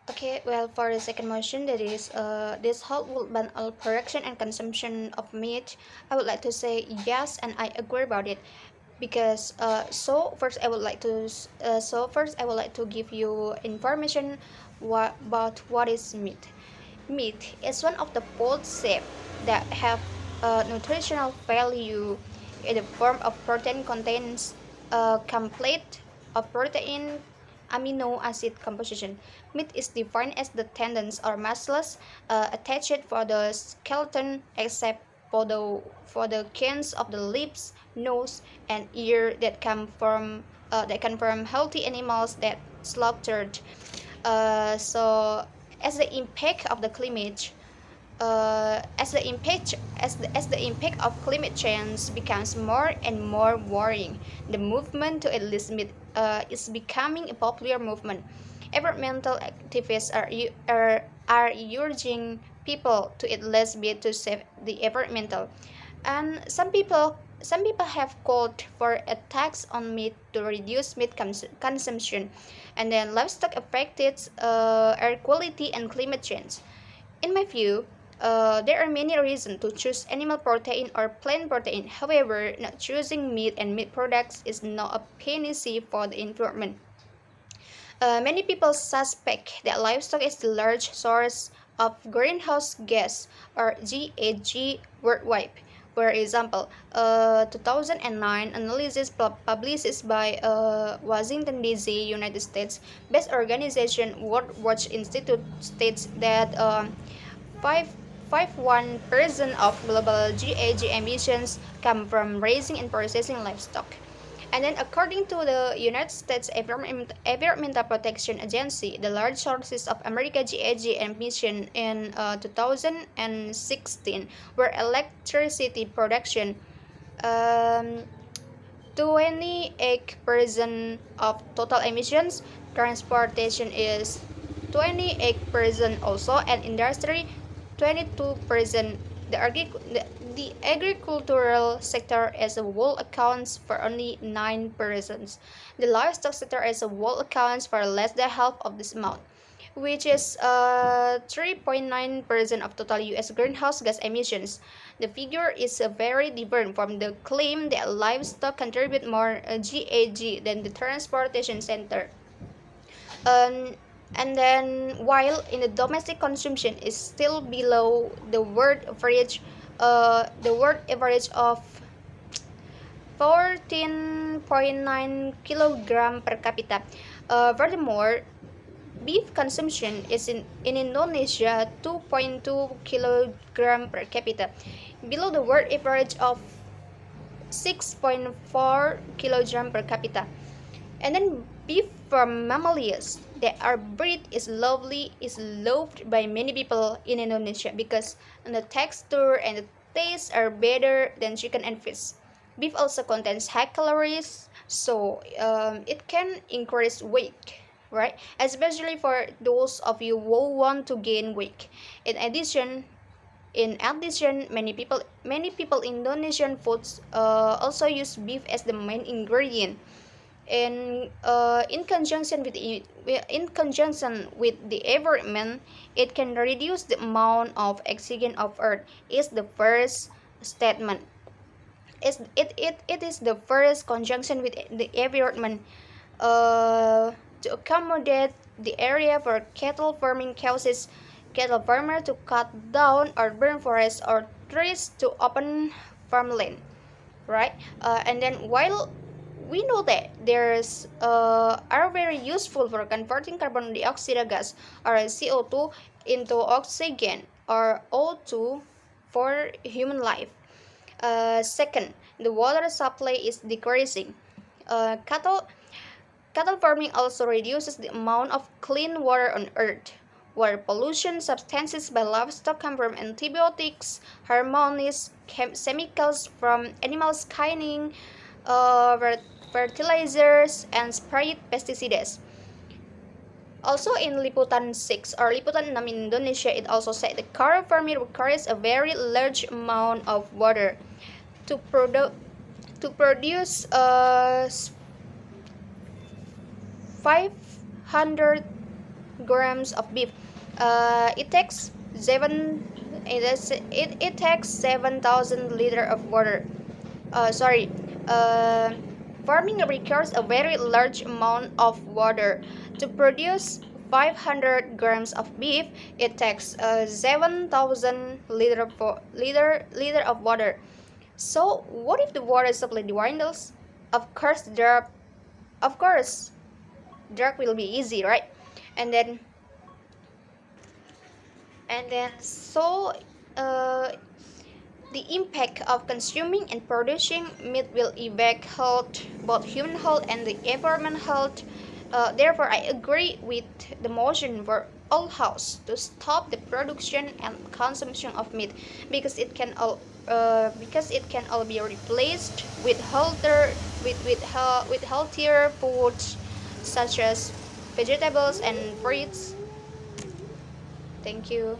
Okay, well, for the second motion, that is, this halt will ban all production and consumption of meat. I would like to say yes, and I agree about it because first I would like to give you information about what is meat. Meat is one of the food shapes that have nutritional value in the form of protein contains a complete of protein amino acid composition. Meat is defined as the tendons or muscles attached for the skeleton except for the skins of the lips, nose, and ear that come from healthy animals that slaughtered. So as the impact of the climate as the impact of climate change becomes more and more worrying, the movement to at least meet is becoming a popular movement. Environmental activists are urging people to at least be to save the environmental, and some people have called for a tax on meat to reduce meat consumption, and then livestock affected air quality and climate change. In my view, there are many reasons to choose animal protein or plant protein. However, not choosing meat and meat products is not a panacea for the environment. Many people suspect that livestock is the large source of greenhouse gas or GHG worldwide. For example, a 2009 analysis published by Washington D.C., United States-based organization World Watch Institute states that 5.1% of global GHG emissions come from raising and processing livestock. And then, according to the United States Environmental Protection Agency, the large sources of America GHG emission in 2016 were electricity production, um, 28% of total emissions, transportation is 28% also, and industry 22%. The agricultural sector as a whole accounts for only 9%. The livestock sector as a whole accounts for less than half of this amount, which is 3.9% of total US greenhouse gas emissions. The figure is very different from the claim that livestock contribute more GHG than the transportation sector. Um, and then, while in the domestic consumption is still below the world average of 14.9 kilogram per capita. Furthermore, beef consumption is in Indonesia 2.2 kilogram per capita, below the world average of 6.4 kilogram per capita. And then beef from mammalians that are bred is loved by many people in Indonesia because the texture and the taste are better than chicken and fish. Beef also contains high calories, so it can increase weight, right? Especially for those of you who want to gain weight. In addition, many people Indonesian foods also use beef as the main ingredient, and in conjunction with the environment, it can reduce the amount of oxygen of earth. Is the first statement. It is the first conjunction with the environment to accommodate the area for cattle farming causes cattle farmer to cut down or burn forests or trees to open farmland, right? And then, while we know that there's are very useful for converting carbon dioxide gas or CO2 into oxygen or O2 for human life. Second, the water supply is decreasing. Uh, cattle Cattle farming also reduces the amount of clean water on Earth. Water pollution substances by livestock come from antibiotics, hormones, chemicals from animal skinning, fertilizers, and sprayed pesticides. Also in Liputan 6 or Liputan 6 in Indonesia, it also said the cow farming requires a very large amount of water to produce 500 grams of beef. It takes it takes 7,000 liters of water. Sorry, uh, farming requires a very large amount of water. To produce 500 grams of beef, it takes 7,000 liter of water. So, what if the water supply dwindles? Of course, of course, drought will be easy, right? And then, so uh, the impact of consuming and producing meat will affect health, both human health and the environment health. Therefore, I agree with the motion for all house to stop the production and consumption of meat because because it can all be replaced with healthier foods such as vegetables and fruits. Thank you.